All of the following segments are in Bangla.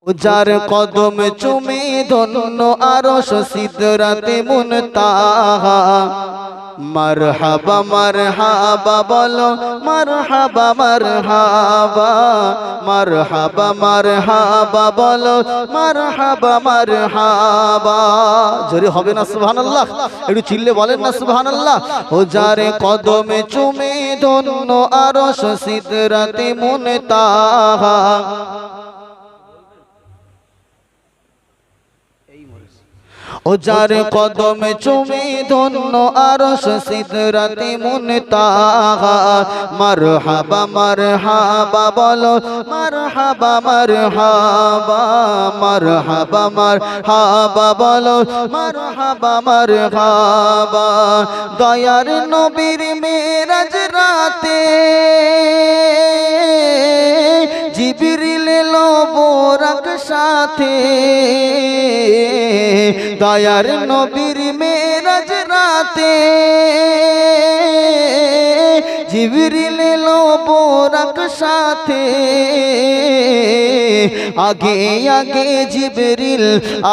যার কদম চুমে ধন্য আরশ সিদরাতে মুনতাহা মারহাবা মারহাবা বলো মারহাবা মারহাবা মারহাবা মারহাবা বলো মারহাবা মারহাবা। জোরে হবে না সুবহানাল্লাহ? একটু চিল্লে বলেন না সুবহানাল্লাহ। ও যার কদমে চুমে ধন্য আরশ সিদরাতে মুনতাহা ও যার কদমে চুমে ধন্য আরশ সিদরাতে মুনতাহা মারহাবা মারহাবা বলো মারহাবা মারহাবা মারহাবা মারহাবা বলো মারহাবা মারহাবা। দয়ার নবীর মেরাজ রাতে জিবরিল এলো বোরাক সাথে দয়ার নবীর মেরাজ রাতে জিবরিল এলো বোরাক সাথে আগে আগে জিবরিল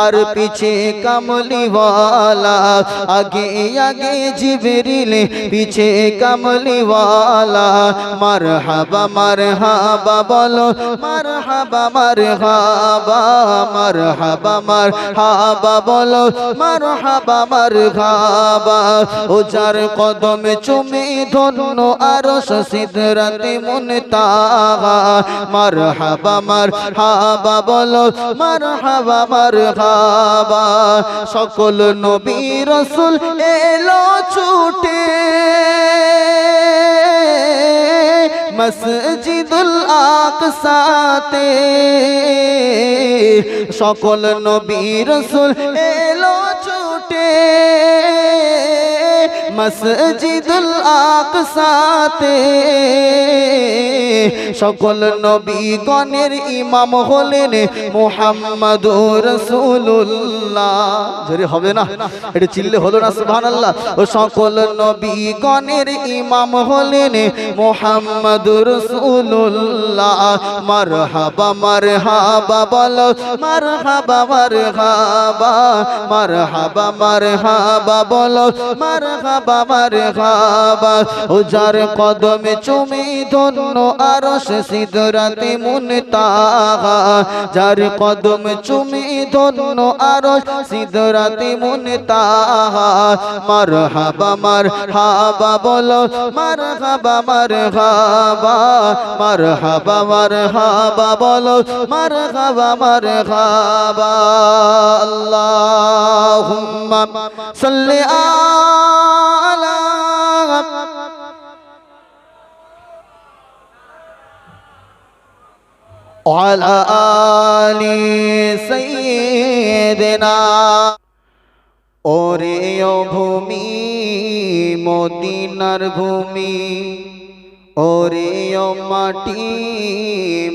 আর পিছে কামলিওয়ালা আগে আগে জিবরিল পিছে কামলিওয়ালা মারহাবা মারহাবা বলো মারহাবা মারহাবা মারহাবা মারহাবা বলো মারহাবা মারহাবা। ও যার কদমে চুমে ধন্য আরশ সিদরাতে মুনতাহা মারহাবা মারহাবা বলো মারহাবা মারহাবা। সকল নবী রাসূল এলো ছুটে মসজিদুল আকসাতে সকল নবী রাসূল এলো ছুটে মসজিদুল আকসাতে সকল নবীগণের ইমাম হলেন মুহাম্মাদুর রাসূলুল্লাহ। জোরে হবে না? এটা চিল্লে হলো না সুবহানাল্লাহ? ও সকল নবীগণের ইমাম হলেন মুহাম্মাদুর রাসূলুল্লাহ মারহাবা মারহাবা বলো মারহাবা মারহাবা মারহাবা মারহাবা বলো মারহাবা মারহাবা। ও যার কদমে চুমে ধন্য আরশ সিদরাতে মুনতাহা যার কদমে চুমে ধন্য আরশ সিদরাতে মুনতাহা মারহাবা মারহাবা বলো মারহাবা মারহাবা মারহাবা মারহাবা বলো মারহাবা মারহাবা। আল্লাহুম্মা সাল্লি আলা ওয়ালা আলি সাইয়্যিদিনা। ওরে ও ভূমি মদিনার ভূমি ওরে ও মাটি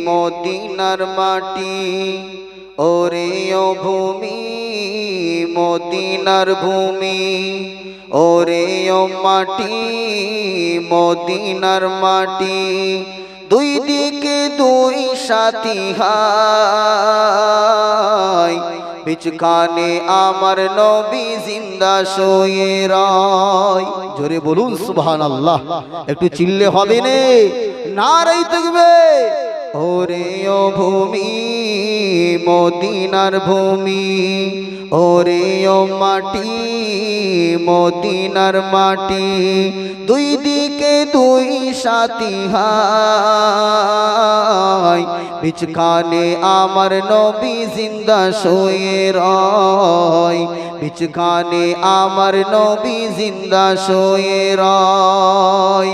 মদিনার মাটি ওরে ও ভূমি মদিনার ভূমি ওরে ও মাটি মদিনার মাটি। দুই দিকে দুই সাথী হায় বিচখানে আমার নবী জিন্দা শুয়ে রয়। জোরে বলুন সুবহানাল্লাহ। একটু চিল্লে হবে না? নারাই তাকবীর। ওরে ও ভূমি মদিনার ভূমি ওরে ও মাটি মদিনার মাটি দুই দিকে দুই সাথী হায় বিচখানে আমার নবী জিন্দা শুয়ে রয় বিচখানে আমার নবী জিন্দা শুয়ে রয়।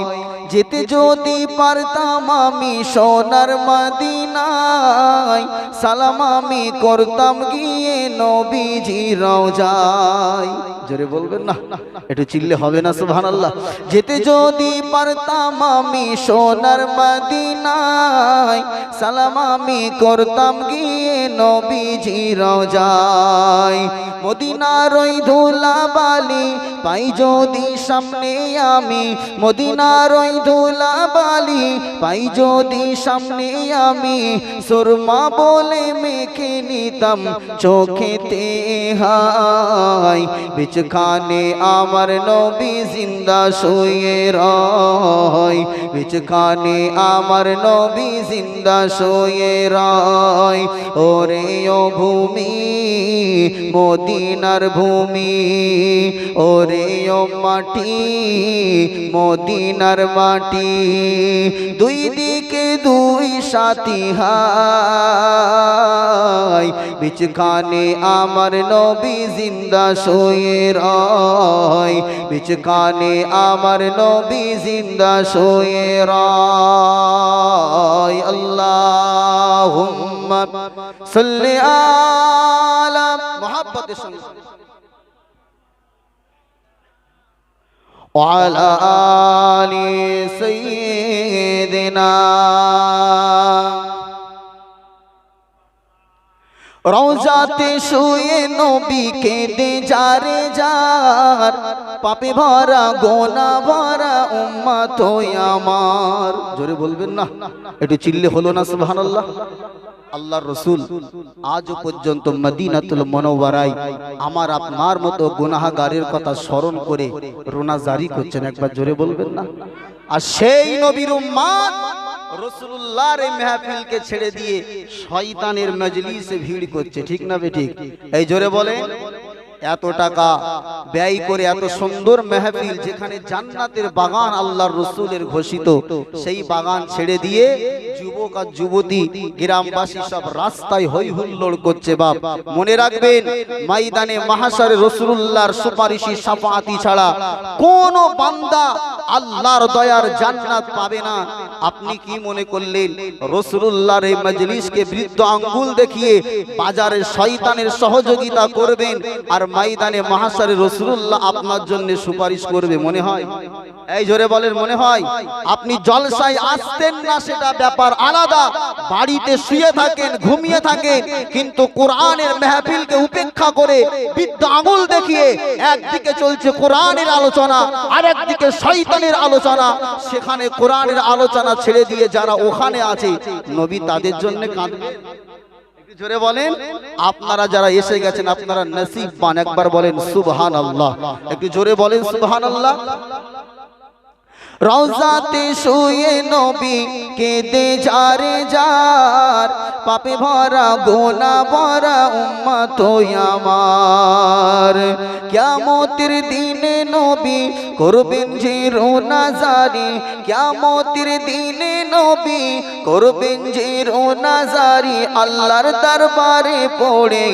যেতে যদি পারতাম আমি সোনার মদিনায় সালাম আমি করতাম গিয়ে নবীজি রওজায়। জোরে বলবেন না, একটু চিল্লে হবে না সুবহানাল্লাহ। যেতে যদি পারতাম আমি সোনার মদিনায়, সালাম আমি করতাম গিয়ে নবীজির রওজায়। মদিনার ওই ধুলাবালি পাই যদি সামনে আমি, মদিনার ওই ধুলাবালি পাই যদি সামনে আমি, সুরমা বলে মেখে নিতাম চোখেতে হাই। বিচখানে আমার নবী জিন্দা শুয়ে রয়, বিচখানে আমার নবী জিন্দা শুয়ে রয়। ওরে ও ভূমি মদিনার ভূমি, ওরে ও মাটি মদিনার মাটি, দুই দিকে দুই সাথী হাই। বিচখানে আমার নবী জিন্দা শুয়ে রয়, বিচখানে আমার নবী জিন্দা শুয়ে রয়। আল্লাহুম্মা সাল্লি আলা মুহাম্মাদের সঙ্গে ওয়ালা আলি সাইয়্যিদিনা। রওজাতে শুয়ে নবী কেঁদে যারে যার, পাপে ভরা গোনা ভরা উম্মত আমার। জোরে বলবেন না, একটু চিল্লে হলো না সুবহানাল্লাহ। আল্লাহর রাসূল আজও পর্যন্ত মদিনাতুল মুনাওয়ারায় আমার আপনার মতো গুনাহগারের কথা স্মরণ করে রোনা জারি করছেন, একবার জোরে বলবেন না। আর সেই নবীর উম্মত রাসূলুল্লাহর এই মাহফিলকে ছেড়ে দিয়ে শয়তানের মজলিসে ভিড় করছে, ঠিক না বেঠিক? এই জোরে বলেন। এত টাকা ব্যয় করে এত সুন্দর মাহফিল, যেখানে জান্নাতের বাগান আল্লাহর রাসূলের ঘোষিত, সেই বাগান ছেড়ে দিয়ে যুবক আর যুবতী গ্রামবাসী সব রাস্তায় হই হুল্লোড় করছে। বাপ মনে রাখবেন, ময়দানে মাহশারে রাসূলুল্লাহর সুপারিশি শাফাআতি ছাড়া কোন বান্দা আল্লাহর দয়ার জান্নাত পাবে না। আপনি কি মনে করলেন রাসূলুল্লাহর এই মজলিসকে বৃদ্ধ আঙ্গুল দেখিয়ে বাজারে শয়তানের সহযোগিতা করবেন আর ময়দানে মাহশারে রাসূলুল্লাহ আপনার জন্য সুপারিশ করবে? মনে হয়? এই জোরে বলেন, মনে হয়? আপনি জলসায় আসতেন না সেটা ব্যাপার আলাদা, বাড়িতে শুয়ে থাকেন, ঘুমিয়ে থাকেন, কিন্তু কোরআনের মাহফিলকে উপেক্ষা করে বৃদ্ধ আঙ্গুল দেখিয়ে একদিকে চলছে কোরআনের আলোচনা আর একদিকে শয়তানের আলোচনা, সেখানে কোরআনের আলোচনা ছেড়ে দিয়ে যারা ওখানে আছে নবী তাদের জন্য কাঁদবে? জোরে বলেন। আপনারা যারা এসে গেছেন আপনারা নসিববান, একবার বলেন সুবহানাল্লাহ, একটু জোরে বলেন সুবহানাল্লাহ। রওজাতে শুয়ে নবী কেঁদে যারে যার, পাপে ভরা গোনা ভরা উম্মত আমার। কিয়ামতের দিনে নবী করবেন যে রোনা জারি, কিয়ামতের দিনে নবী করবেন যে রোনা জারি, আল্লাহর দরবারে পড়ে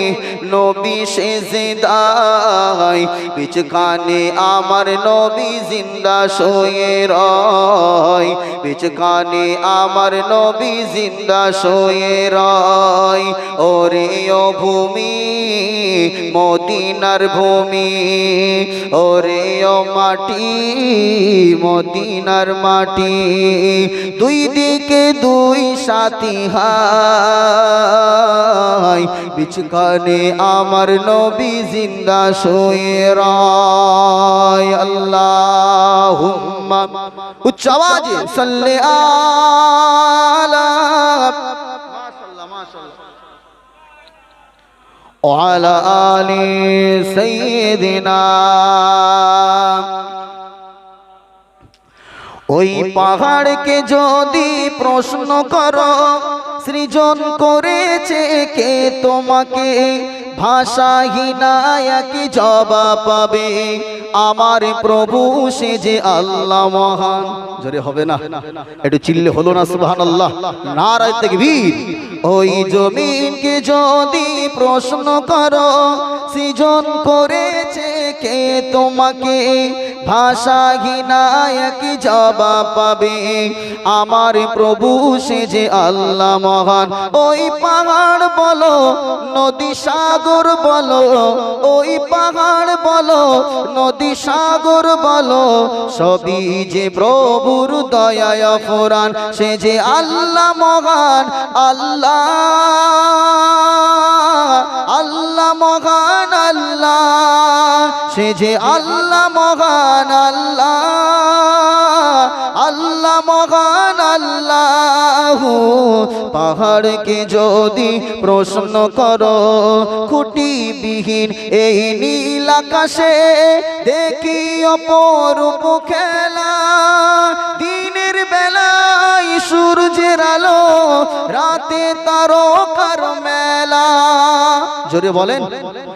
নবী সেজদায়। বিচখানে আমার নবী জিন্দা শুয়ে রয়, বিচখানে আমার নবী জিন্দা শুয়ে রয়। ওরে ও ভূমি মদিনার ভূমি, ওরে ও মাটি মদিনার মাটি, দুই দিকে দুই সাথী হাই। বিচখানে আমার নবী জিন্দা শুয়ে রয়। আল্লাহুম্মা উচ্চ আওয়াজে সাল্লি আলা মাশাআল্লাহ মাশাআল্লাহ ওয়ালা আলি সাইয়্যিদিনা। ওই পাহাড়কে যদি প্রশ্ন করো সৃজন করেছে কে তোমাকে, ভাষাহীনা কি জবাব পাবে, আমার প্রভু সে যে আল্লাহ মহান। জোরে হবে না, একটু চিল্লে হলো না সুবহানাল্লাহ, নারায়ে তাকবীর। ওই জমিনকে যদি প্রশ্ন করো সৃজন করেছে কে তোমাকে, ভাষাহীনা এক জবাব পাবে, আমার প্রভু সে যে আল্লাহ মহান। ওই পাহাড় বলো, নদী সাগর বলো, ওই পাহাড় বলো, নদী সাগর বলো, সবই যে প্রভুর দয়ায় ফুরান। সে যে আল্লাহ মহান, আল্লাহ আল্লাহ মহান আল্লাহ, সে যে আল্লাহ মহান আল্লাহ, আল্লাহ মহান আল্লাহ। পাহাড়কে যদি প্রশ্ন করো, খুঁটিবিহীন এই নীল আকাশে দেখি অপরূপ খেলা। দিনের বেলায় সূর্যের আলো, রাতে তারকার মেলা। জোরে বলেন,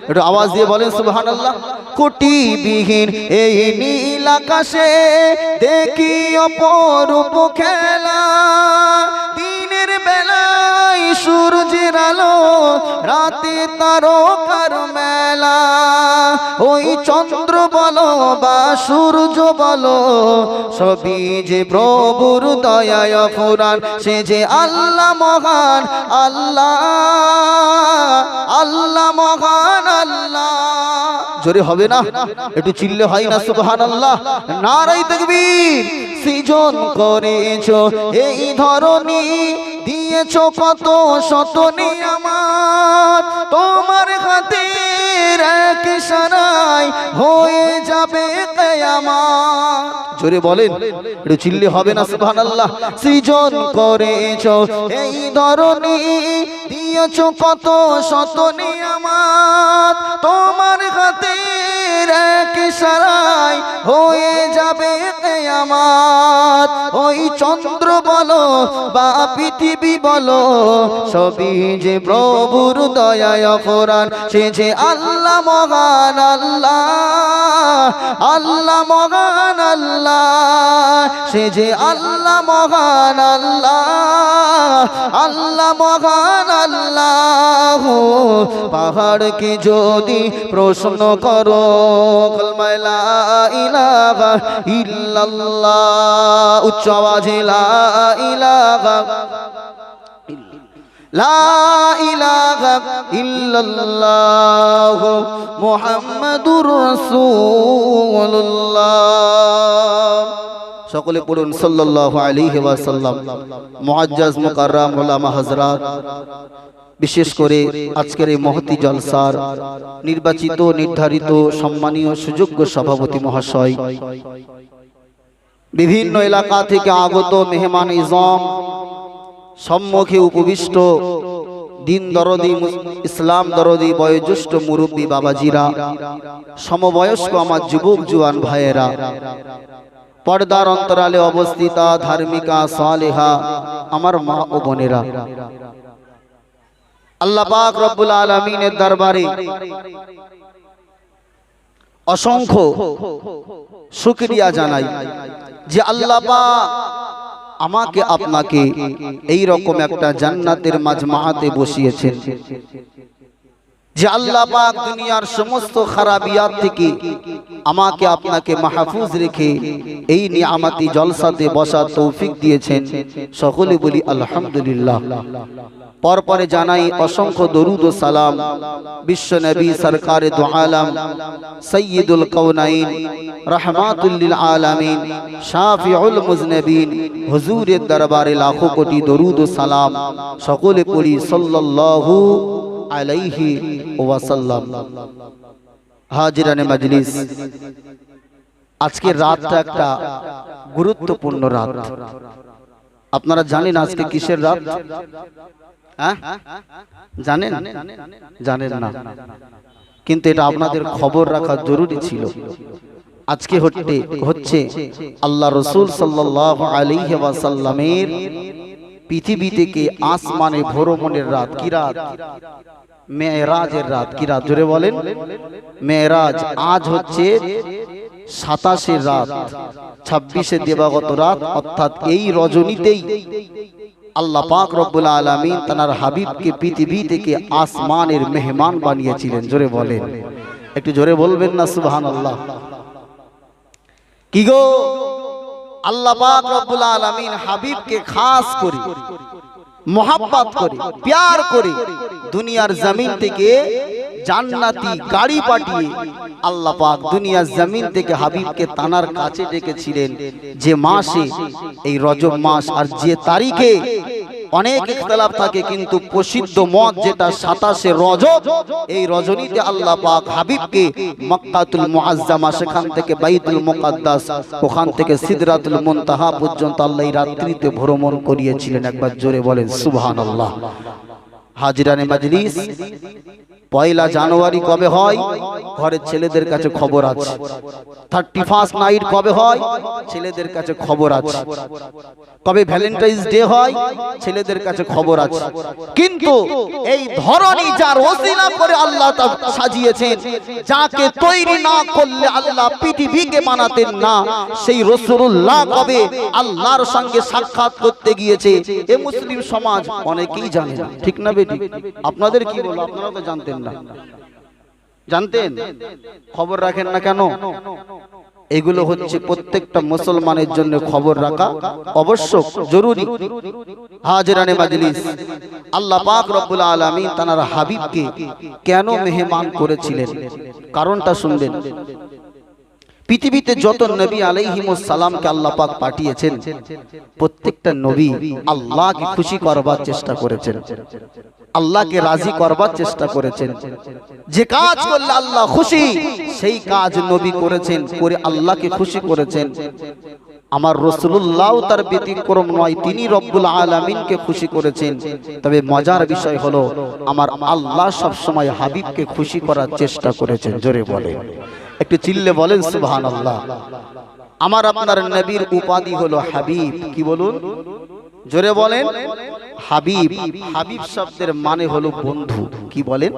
একটু আওয়াজ দিয়ে বলেন সুবহানাল্লাহ। খুঁটিবিহীন এই নীল আকাশে দেখি অপরূপ খেলা। দিনের বেলায় সূর্যের আলো, রাতে তারকার মেলা। ওই চন্দ্র বলো বা সূর্য বলো, সবই যে প্রভুর দয়ায় ফুরান। সে যে আল্লাহ মহান আল্লাহ, আল্লাহ মহান আল্লাহ। জোরে হবে না? একটু চিল্লে হয় না সুবহানাল্লাহ? নারায়ে তাকবীর। সৃজন করেছো এই ধরনী, দিয়েছো কত শত নিয়ামত, তোমার হাতের এক ইশারায় হয়ে যাবে কিয়ামত। জোরে বলেন, একটু চিল্লে হবে না সুবহানাল্লাহ? সৃজন করেছো এই ধরনী, দিয়েছো কত শত নিয়ামত, তোমার হাতের এক ইশারায় হয়ে যাবে কিয়ামত। ওই চন্দ্র বলো বা পৃথিবী বলো, সবই যে প্রভুর দয়ায় ফুরান। সে যে আল্লাহ মহান আল্লাহ, আল্লাহ মহান আল্লাহ, সে যে আল্লাহ মহান আল্লাহ, আল্লাহ মহান আল্লাহ। পাহাড়কে যদি প্রশ্ন করো, কালমা লা ইলাহা ইল্লাল্লাহ, উচ্চ আওয়াজে লা ইলাহা, লা ইলাহা ইল্লাল্লাহ মুহাম্মাদুর রাসূলুল্লাহ। সকলে পড়ুন সাল্লাল্লাহু আলাইহি ওয়াসাল্লাম। মুআজ্জাজ মুকাররম উলামা হযরত, বিশেষ করে আজকের এই মহতি জলসার নির্বাচিত নির্ধারিত সম্মানীয় সুযোগ্য সভাপতি মহাশয়, বিভিন্ন এলাকা থেকে আগত মেহমান ইজম, সম্মুখে উপবিষ্ট দিন দরদি, ইসলাম দরদি, বয়োজ্যেষ্ঠ মুরব্বী বাবাজিরা, সমবয়স্ক আমার যুবক জুয়ান ভাইয়েরা, পর্দার অন্তরালে অবস্থিতা ধার্মিকা সালেহা আমার মা ও বোনেরা, আল্লাহ পাক রব্বুল আলামিনের দরবারে অসংখ্য শুকরিয়া জানাই যে আল্লাহ পাক আমাকে আপনাকে এই রকম একটা জান্নাতের মাজমাআতে বসিয়েছেন, যে আল্লাহ পাক দুনিয়ার সমস্ত খারাপিয়াত থেকে আমাকে আপনাকে মাহফুজ রেখে এই নিয়ামতি জলসাতে বসার তৌফিক দিয়েছেন। সকলে বলি আলহামদুলিল্লাহ। পরপরে জানাই অসংখ্য দরুদ ও সালাম বিশ্ব নবী সরকারে দু আলম সৈয়দুল কওনাইন রহমাতুল লিল আলামিন শাফিউল মুজনবিন হুজুরের দরবারে লাখো কোটি দরুদ ও সালাম। সকলে পড়ি সাল্লাল্লাহু আলাইহি ওয়াসাল্লাম। হাজিরানে মজলিস, আজকের রাতটা একটা গুরুত্বপূর্ণ রাত। আপনারা জানেন আজকে কিসের রাত? জানেন? জানেন না, কিন্তু এটা আপনাদের খবর রাখা জরুরি ছিল। আজকে হচ্ছে আল্লাহ রাসূল সাল্লাল্লাহু আলাইহি ওয়াসাল্লামের পৃথিবী থেকে আসমানে ভ্রমণের রাত। কি রাত? মেরাজের রাত। কি রাত? জোরে বলেন। মেরাজ। আজ হচ্ছে 27 রাত, 26 দিবাগত রাত, অর্থাৎ এই রজনীতেই আল্লাহ পাক রব্বুল আলামিন তার হাবিবকে পৃথিবী থেকে আসমানের মেহমান বানিয়েছিলেন। জোরে বলেন, একটু জোরে বলবেন না সুবহানাল্লাহ। কি গো, আল্লাহ পাক রব্বুল আলামিন হাবিবকে খাস করে মোহাব্বত করে প্যার করে দুনিয়ার জমিন থেকে জান্নাতি গাড়ি পাঠিয়ে আল্লাহ পাক দুনিয়ার জমিন থেকে হাবিবকে তানার কাছে ডেকেছিলেন যে মাসে, এই রজব মাস, আর যে তারিখে অনেক ইখতিলাফ থাকে, কিন্তু প্রসিদ্ধ মত যেটা 27 রজব, এই রজনীতে আল্লাহ পাক হাবিবকে মক্কাতুল মুআজ্জামা, সেখান থেকে বাইতুল মুকাদ্দাস, ওখান থেকে সিদরাতুল মুনতাহা পর্যন্ত আল্লাহ এই রাত্রিতে ভ্রমণ করিয়েছিলেন। একবার জোরে বলেন সুবহানাল্লাহ। হাজিরানে মাজলিস, 1 জানুয়ারি কবে হয়? ঘরের ছেলেদের কাছে খবর আছে। 31 নাইট কবে হয়? ছেলেদের কাছে খবর আছে। কবে ভ্যালেন্টাইন্স ডে হয়? ছেলেদের কাছে খবর আছে। কিন্তু এই ধরনী যার ওসিলা করে আল্লাহ তা সাজিয়েছেন, যাকে তৈরি না করলে আল্লাহ পৃথিবীকে বানাতেন না, সেই রাসূলুল্লাহ কবে আল্লাহর সঙ্গে সাক্ষাৎ করতে গিয়েছে, এ মুসলিম সমাজ অনেকেই জানে না। ঠিক না বেটি? আপনাদের কি বলো? আপনারা তো জানতেন না। জানতেন? খবর রাখেন না কেন? এগুলো হচ্ছে প্রত্যেকটা মুসলমানের জন্য খবর রাখা আবশ্যক, জরুরি। হাজিরানে মাজলিস, আল্লাহ পাক রব্বুল আলামিন তার হাবিবকে কেন মেহমান করেছিলেন, কারণটা শুনবেন। পৃথিবীতে যত নবী আলাইহিমুস সালামকে আল্লাহ পাক পাঠিয়েছেন, প্রত্যেকটা নবী আল্লাহকে খুশি করবার চেষ্টা করেছেন, আল্লাহকে রাজি করবার চেষ্টা করেছেন। যে কাজ করলে আল্লাহ খুশি, সেই কাজ নবী করেছেন, করে আল্লাহকে খুশি করেছেন। আমার রাসূলুল্লাহ তার ব্যতিক্রম নয়, তিনি রব্বুল আলামিনকে খুশি করেছেন। তবে মজার বিষয় হলো, আমার আল্লাহ সব সময় হাবিবকে খুশি করার চেষ্টা করেছেন। জোরে বলেন, একটু চিল্লে বলেন সুবহানাল্লাহ। আমার আপনার নবীর উপাধি হলো হাবিব। কি বলুন? জোরে বলেন হাবিব। হাবিব শব্দের মানে হলো বন্ধু। কি বলেন?